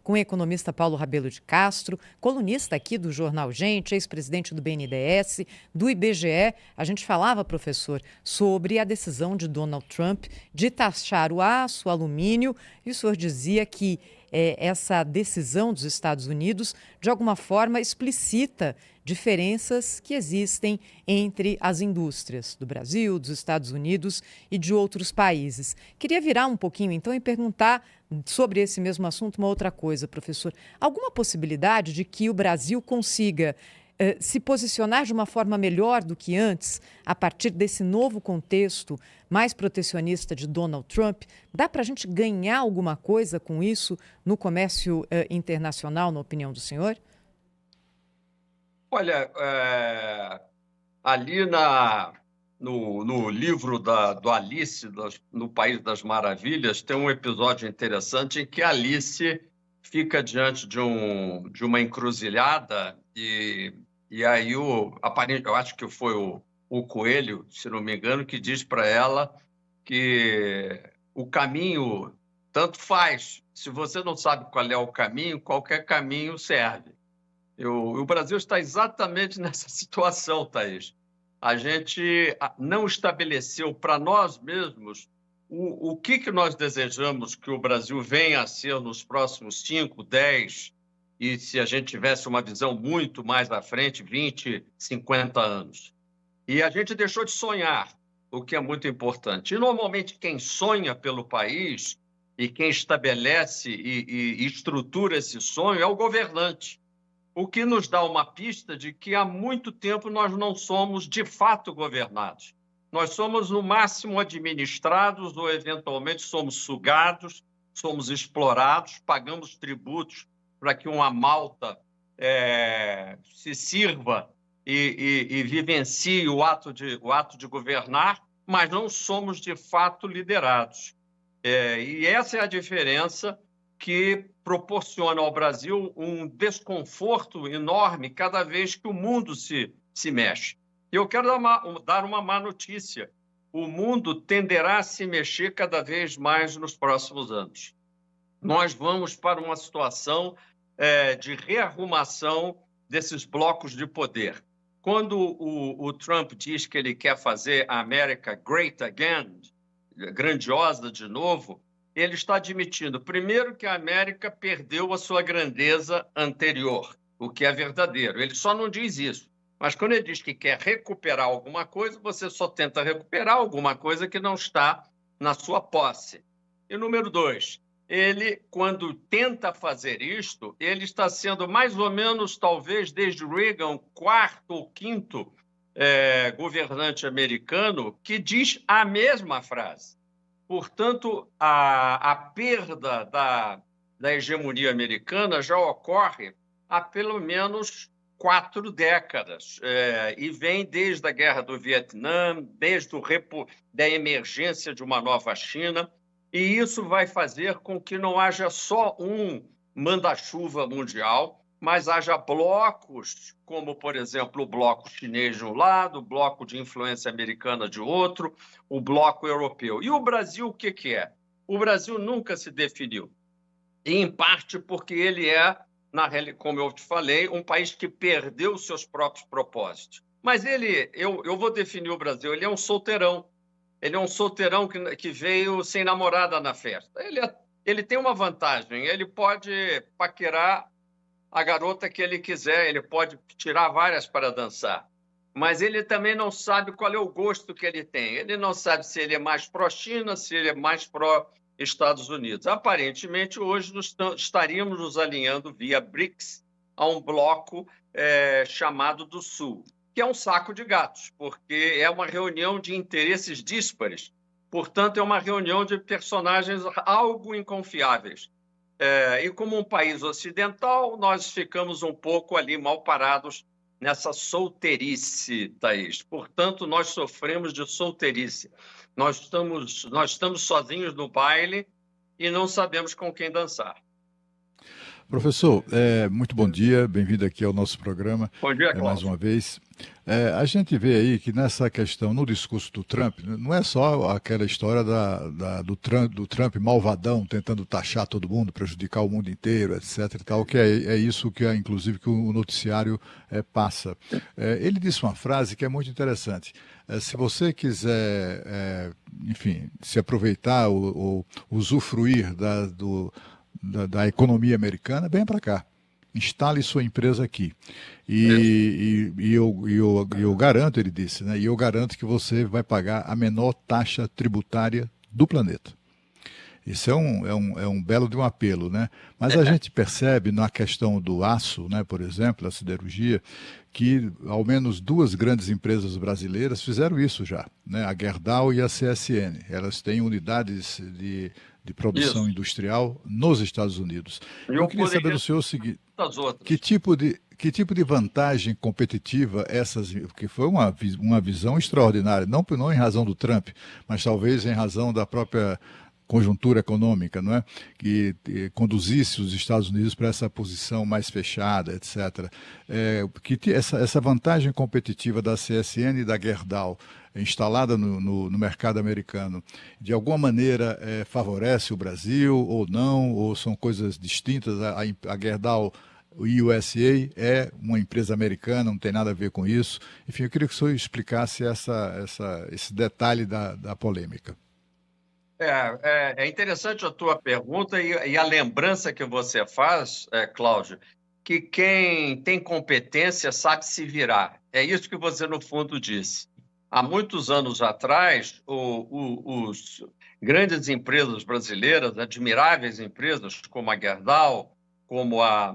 com o economista Paulo Rabelo de Castro, colunista aqui do Jornal Gente, ex-presidente do BNDES, do IBGE. A gente falava, professor, sobre a decisão de Donald Trump de taxar o aço, o alumínio, e o senhor dizia que essa decisão dos Estados Unidos, de alguma forma, explicita diferenças que existem entre as indústrias do Brasil, dos Estados Unidos e de outros países. Queria virar um pouquinho, então, e perguntar sobre esse mesmo assunto uma outra coisa, professor. Alguma possibilidade de que o Brasil consiga se posicionar de uma forma melhor do que antes, a partir desse novo contexto mais protecionista de Donald Trump? Dá para a gente ganhar alguma coisa com isso no comércio internacional, na opinião do senhor? Olha, ali no livro do Alice, no País das Maravilhas, tem um episódio interessante em que Alice fica diante de uma encruzilhada e aí eu acho que foi o coelho, se não me engano, que diz para ela que o caminho tanto faz. Se você não sabe qual é o caminho, qualquer caminho serve. O Brasil está exatamente nessa situação, Thaís. A gente não estabeleceu para nós mesmos o que nós desejamos que o Brasil venha a ser nos próximos 5, 10, e se a gente tivesse uma visão muito mais à frente, 20, 50 anos. E a gente deixou de sonhar, o que é muito importante. E, normalmente, quem sonha pelo país e quem estabelece e estrutura esse sonho é o governante. O que nos dá uma pista de que há muito tempo nós não somos de fato governados. Nós somos, no máximo, administrados ou, eventualmente, somos sugados, somos explorados, pagamos tributos para que uma malta se sirva e vivencie o ato de governar, mas não somos, de fato, liderados. E essa é a diferença que proporciona ao Brasil um desconforto enorme cada vez que o mundo se mexe. E eu quero dar uma má notícia. O mundo tenderá a se mexer cada vez mais nos próximos anos. Nós vamos para uma situação de rearrumação desses blocos de poder. Quando o Trump diz que ele quer fazer a América great again, grandiosa de novo, ele está admitindo, primeiro, que a América perdeu a sua grandeza anterior, o que é verdadeiro. Ele só não diz isso. Mas quando ele diz que quer recuperar alguma coisa, você só tenta recuperar alguma coisa que não está na sua posse. E número 2, ele, quando tenta fazer isto, ele está sendo mais ou menos, talvez, desde Reagan, quarto ou quinto governante americano que diz a mesma frase. Portanto, a perda da hegemonia americana já ocorre há pelo menos 4 décadas, e vem desde a Guerra do Vietnã, desde da emergência de uma nova China, e isso vai fazer com que não haja só um manda-chuva mundial, mas haja blocos, como, por exemplo, o bloco chinês de um lado, o bloco de influência americana de outro, o bloco europeu. E o Brasil, o que é? O Brasil nunca se definiu, e em parte porque ele é, como eu te falei, um país que perdeu seus próprios propósitos. Mas eu vou definir o Brasil, ele é um solteirão. Ele é um solteirão que veio sem namorada na festa. Ele tem uma vantagem, ele pode paquerar a garota que ele quiser, ele pode tirar várias para dançar, mas ele também não sabe qual é o gosto que ele tem. Ele não sabe se ele é mais pró-China, se ele é mais pró-Estados Unidos. Aparentemente, hoje estaríamos nos alinhando via BRICS a um bloco chamado do Sul, que é um saco de gatos, porque é uma reunião de interesses díspares. Portanto, é uma reunião de personagens algo inconfiáveis. E como um país ocidental, nós ficamos um pouco ali mal parados nessa solteirice, Thaís. Portanto, nós sofremos de solteirice. Nós estamos sozinhos no baile e não sabemos com quem dançar. Professor, muito bom dia, bem-vindo aqui ao nosso programa, Bom dia, mais Cláudio. uma vez. A gente vê aí que nessa questão, no discurso do Trump, não é só aquela história do Trump malvadão, tentando taxar todo mundo, prejudicar o mundo inteiro, etc. e tal, que é isso que, inclusive, que o noticiário passa. Ele disse uma frase que é muito interessante. Se você quiser, enfim, se aproveitar ou usufruir da economia americana, venha para cá. Instale sua empresa aqui. Eu garanto, ele disse, né? E eu garanto que você vai pagar a menor taxa tributária do planeta. Isso é um belo de um apelo, né? Mas a gente percebe na questão do aço, né, por exemplo, da siderurgia, que ao menos duas grandes empresas brasileiras fizeram isso já, né? A Gerdau e a CSN. Elas têm unidades de produção Isso. industrial nos Estados Unidos. Eu Eu queria saber poderia do senhor o seguinte: das outras. que tipo de vantagem competitiva essas, porque foi uma visão extraordinária, não em razão do Trump, mas talvez em razão da própria conjuntura econômica, não é? Que conduzisse os Estados Unidos para essa posição mais fechada, etc. Essa vantagem competitiva da CSN e da Gerdau, instalada no mercado americano, de alguma maneira favorece o Brasil ou não, ou são coisas distintas? A Gerdau, o USA é uma empresa americana, não tem nada a ver com isso. Enfim, eu queria que o senhor explicasse esse detalhe da polêmica. É interessante a tua pergunta e a lembrança que você faz, Cláudio, que quem tem competência sabe se virar. É isso que você, no fundo, disse. Há muitos anos atrás, os grandes empresas brasileiras, admiráveis empresas como a Gerdau, como a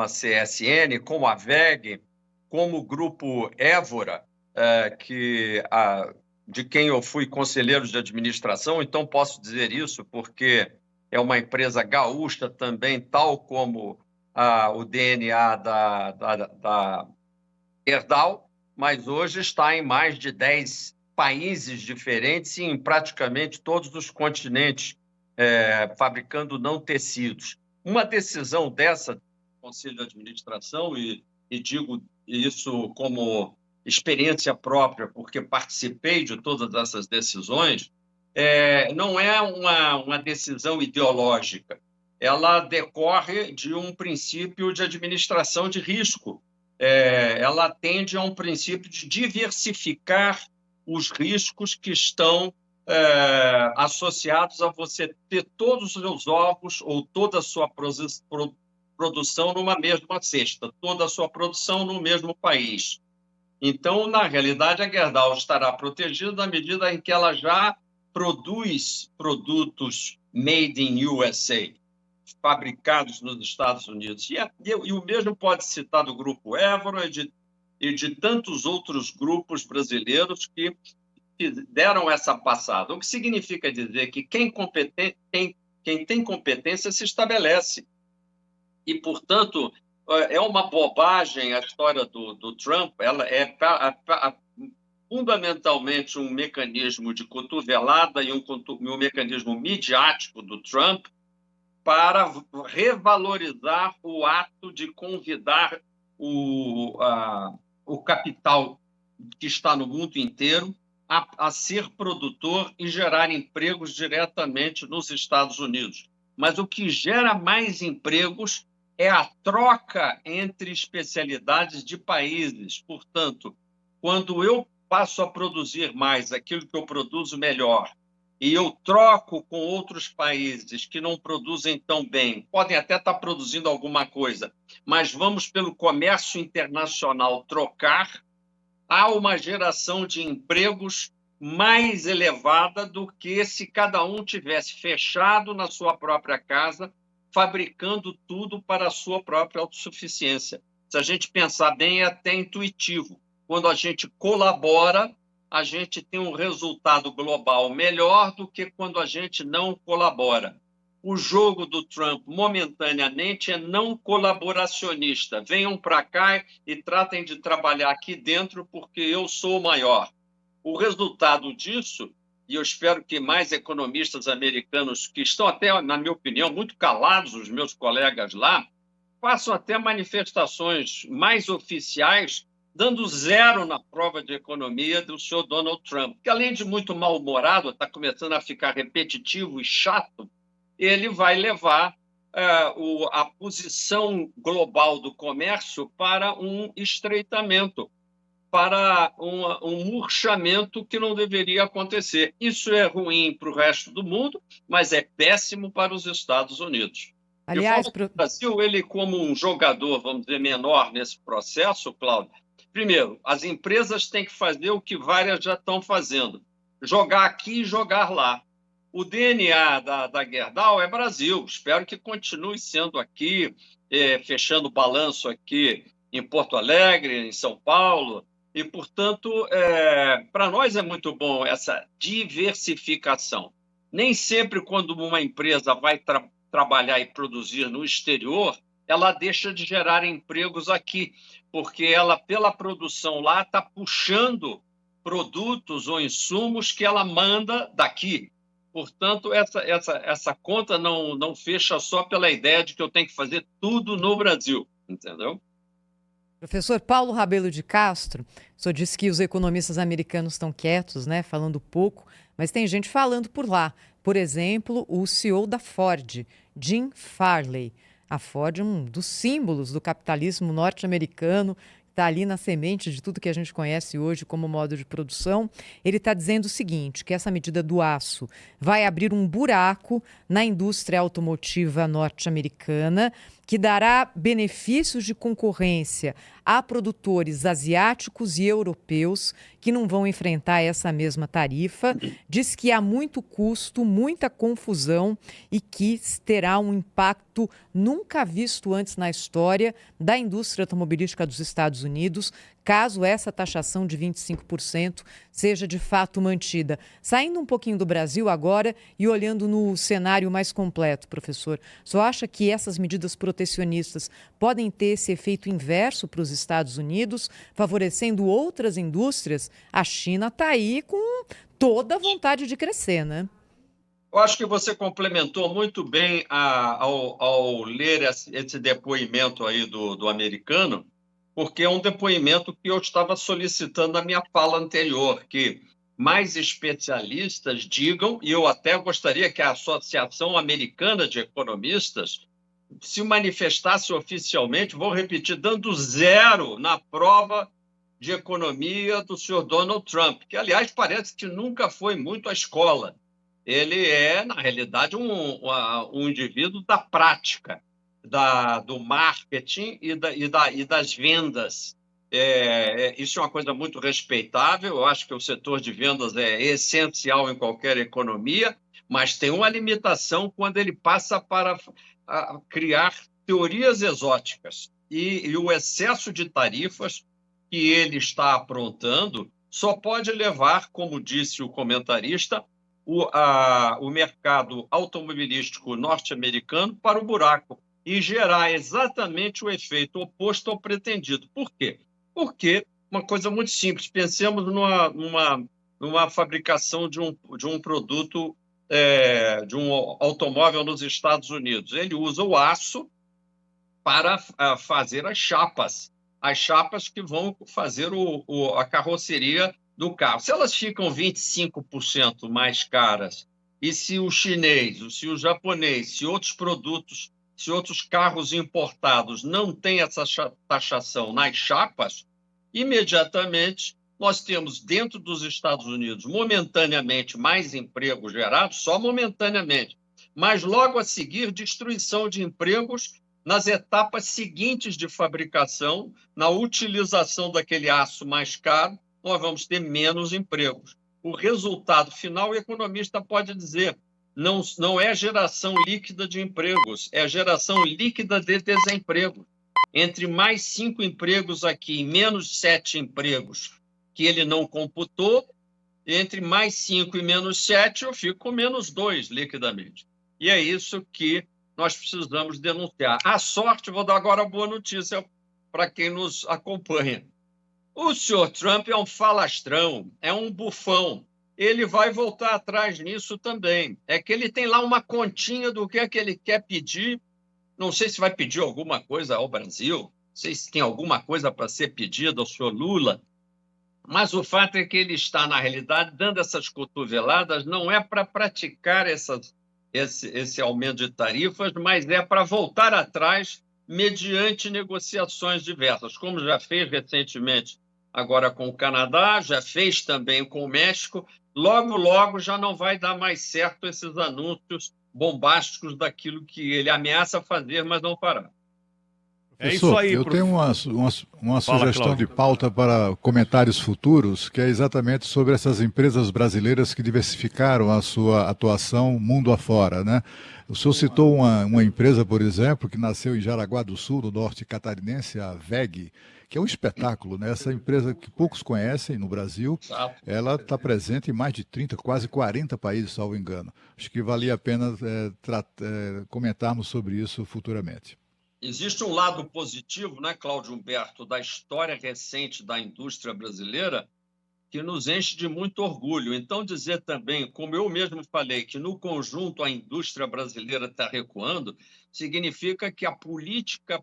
CSN, como a WEG, como o Grupo Évora, de quem eu fui conselheiro de administração, então posso dizer isso porque é uma empresa gaúcha também, tal como o DNA da Gerdau, mas hoje está em mais de 10 países diferentes e em praticamente todos os continentes, fabricando não tecidos. Uma decisão dessa do Conselho de Administração, e digo isso como experiência própria, porque participei de todas essas decisões, não é uma decisão ideológica. Ela decorre de um princípio de administração de risco. Ela tende a um princípio de diversificar os riscos que estão associados a você ter todos os seus ovos ou toda a sua produção numa mesma cesta, toda a sua produção no mesmo país. Então, na realidade, a Gerdau estará protegida na medida em que ela já produz produtos made in USA, fabricados nos Estados Unidos. E o mesmo pode citar do Grupo Évora e de tantos outros grupos brasileiros que deram essa passada. O que significa dizer que quem tem competência se estabelece. E, portanto, é uma bobagem a história do Trump. Ela é fundamentalmente um mecanismo de cotovelada e um mecanismo midiático do Trump para revalorizar o ato de convidar o capital que está no mundo inteiro a ser produtor e gerar empregos diretamente nos Estados Unidos. Mas o que gera mais empregos é a troca entre especialidades de países. Portanto, quando eu passo a produzir mais aquilo que eu produzo melhor e eu troco com outros países que não produzem tão bem, podem até estar produzindo alguma coisa, mas vamos pelo comércio internacional trocar, há uma geração de empregos mais elevada do que se cada um tivesse fechado na sua própria casa, fabricando tudo para a sua própria autossuficiência. Se a gente pensar bem, é até intuitivo. Quando a gente colabora, a gente tem um resultado global melhor do que quando a gente não colabora. O jogo do Trump, momentaneamente, é não colaboracionista. Venham para cá e tratem de trabalhar aqui dentro porque eu sou o maior. O resultado disso e eu espero que mais economistas americanos, que estão até, na minha opinião, muito calados, os meus colegas lá, façam até manifestações mais oficiais, dando zero na prova de economia do senhor Donald Trump, que, além de muito mal-humorado, está começando a ficar repetitivo e chato, ele vai levar a posição global do comércio para um estreitamento, para um murchamento que não deveria acontecer. Isso é ruim para o resto do mundo, mas é péssimo para os Estados Unidos. Aliás, O Brasil, ele como um jogador, vamos dizer, menor nesse processo, Cláudio, primeiro, as empresas têm que fazer o que várias já estão fazendo, jogar aqui e jogar lá. O DNA da Gerdau é Brasil, espero que continue sendo aqui, fechando o balanço aqui em Porto Alegre, em São Paulo, e, portanto, para nós é muito bom essa diversificação. Nem sempre, quando uma empresa vai trabalhar e produzir no exterior, ela deixa de gerar empregos aqui, porque ela, pela produção lá, está puxando produtos ou insumos que ela manda daqui. Portanto, essa conta não fecha só pela ideia de que eu tenho que fazer tudo no Brasil, entendeu? Professor Paulo Rabelo de Castro, o senhor disse que os economistas americanos estão quietos, né, falando pouco, mas tem gente falando por lá. Por exemplo, o CEO da Ford, Jim Farley. A Ford é um dos símbolos do capitalismo norte-americano, está ali na semente de tudo que a gente conhece hoje como modo de produção. Ele está dizendo o seguinte, que essa medida do aço vai abrir um buraco na indústria automotiva norte-americana, que dará benefícios de concorrência a produtores asiáticos e europeus que não vão enfrentar essa mesma tarifa. Diz que há muito custo, muita confusão e que terá um impacto nunca visto antes na história da indústria automobilística dos Estados Unidos, caso essa taxação de 25% seja de fato mantida. Saindo um pouquinho do Brasil agora e olhando no cenário mais completo, professor, o senhor acha que essas medidas protecionistas podem ter esse efeito inverso para os Estados Unidos, favorecendo outras indústrias? A China está aí com toda a vontade de crescer, né? Eu acho que você complementou muito bem ao ler esse depoimento aí do americano, porque é um depoimento que eu estava solicitando na minha fala anterior, que mais especialistas digam, e eu até gostaria que a Associação Americana de Economistas se manifestasse oficialmente, vou repetir, dando zero na prova de economia do senhor Donald Trump, que, aliás, parece que nunca foi muito à escola. Ele é, na realidade, um indivíduo da prática, do marketing e das vendas. Isso é uma coisa muito respeitável. Eu acho que o setor de vendas é essencial em qualquer economia, mas tem uma limitação quando ele passa para criar teorias exóticas. E o excesso de tarifas que ele está aprontando só pode levar, como disse o comentarista, o mercado automobilístico norte-americano para o buraco e gerar exatamente o efeito oposto ao pretendido. Por quê? Porque, uma coisa muito simples, pensemos numa fabricação de um produto, de um automóvel nos Estados Unidos. Ele usa o aço para fazer as chapas que vão fazer a carroceria do carro. Se elas ficam 25% mais caras, e se o chinês, se o japonês, se outros produtos, se outros carros importados não têm essa taxação nas chapas, imediatamente nós temos dentro dos Estados Unidos, momentaneamente, mais empregos gerados, só momentaneamente, mas logo a seguir, destruição de empregos nas etapas seguintes de fabricação, na utilização daquele aço mais caro, nós vamos ter menos empregos. O resultado final, o economista pode dizer, não é geração líquida de empregos, é geração líquida de desemprego. Entre mais 5 empregos aqui e menos 7 empregos que ele não computou, entre mais 5 e menos 7, eu fico com menos 2 liquidamente. E é isso que nós precisamos denunciar. A sorte, vou dar agora a boa notícia para quem nos acompanha. O senhor Trump é um falastrão, é um bufão. ele vai voltar atrás nisso também. É que ele tem lá uma continha do que é que ele quer pedir. Não sei se vai pedir alguma coisa ao Brasil, não sei se tem alguma coisa para ser pedida ao senhor Lula, mas o fato é que ele está, na realidade, dando essas cotoveladas, não é para praticar esse aumento de tarifas, mas é para voltar atrás mediante negociações diversas, como já fez recentemente agora com o Canadá, já fez também com o México. Logo, logo já não vai dar mais certo esses anúncios bombásticos daquilo que ele ameaça fazer, mas não fará. É isso aí. Eu tenho uma sugestão de pauta para comentários futuros, que é exatamente sobre essas empresas brasileiras que diversificaram a sua atuação mundo afora, né? O senhor citou uma empresa, por exemplo, que nasceu em Jaraguá do Sul, no norte catarinense, a VEG, que é um espetáculo, né? Essa empresa que poucos conhecem no Brasil, ela está presente em mais de 30, quase 40 países, salvo engano. Acho que valia a pena comentarmos sobre isso futuramente. Existe um lado positivo, né, Cláudio Humberto, da história recente da indústria brasileira que nos enche de muito orgulho. Então, dizer também, como eu mesmo falei, que no conjunto a indústria brasileira está recuando, significa que a política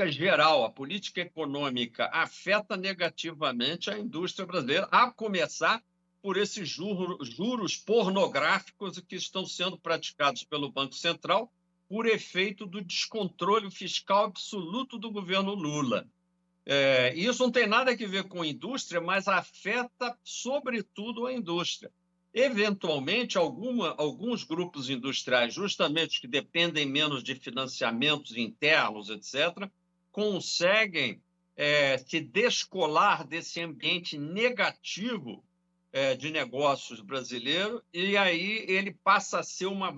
geral, a política econômica, afeta negativamente a indústria brasileira, a começar por esses juros pornográficos que estão sendo praticados pelo Banco Central por efeito do descontrole fiscal absoluto do governo Lula. Isso não tem nada a ver com a indústria, mas afeta, sobretudo, a indústria. Eventualmente, alguns grupos industriais, justamente que dependem menos de financiamentos internos, etc., conseguem se descolar desse ambiente negativo de negócios brasileiro, e aí ele passa a ser uma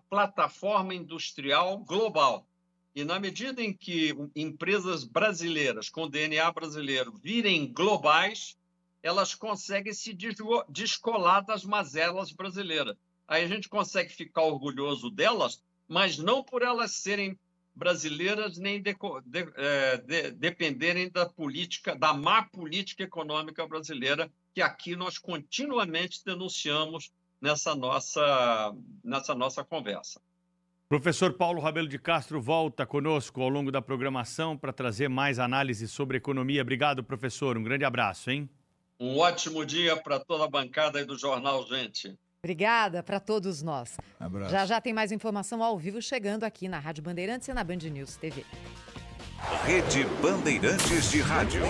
plataforma industrial global. E na medida em que empresas brasileiras com DNA brasileiro virem globais, elas conseguem se descolar das mazelas brasileiras. Aí a gente consegue ficar orgulhoso delas, mas não por elas serem brasileiras nem dependerem da má política econômica brasileira, que aqui nós continuamente denunciamos nessa nossa conversa. Professor Paulo Rabelo de Castro volta conosco ao longo da programação para trazer mais análise sobre economia. Obrigado, professor. Um grande abraço, hein? Um ótimo dia para toda a bancada aí do Jornal, gente. Obrigada para todos nós. Abraço. Já já tem mais informação ao vivo chegando aqui na Rádio Bandeirantes e na Band News TV. Rede Bandeirantes de Rádio.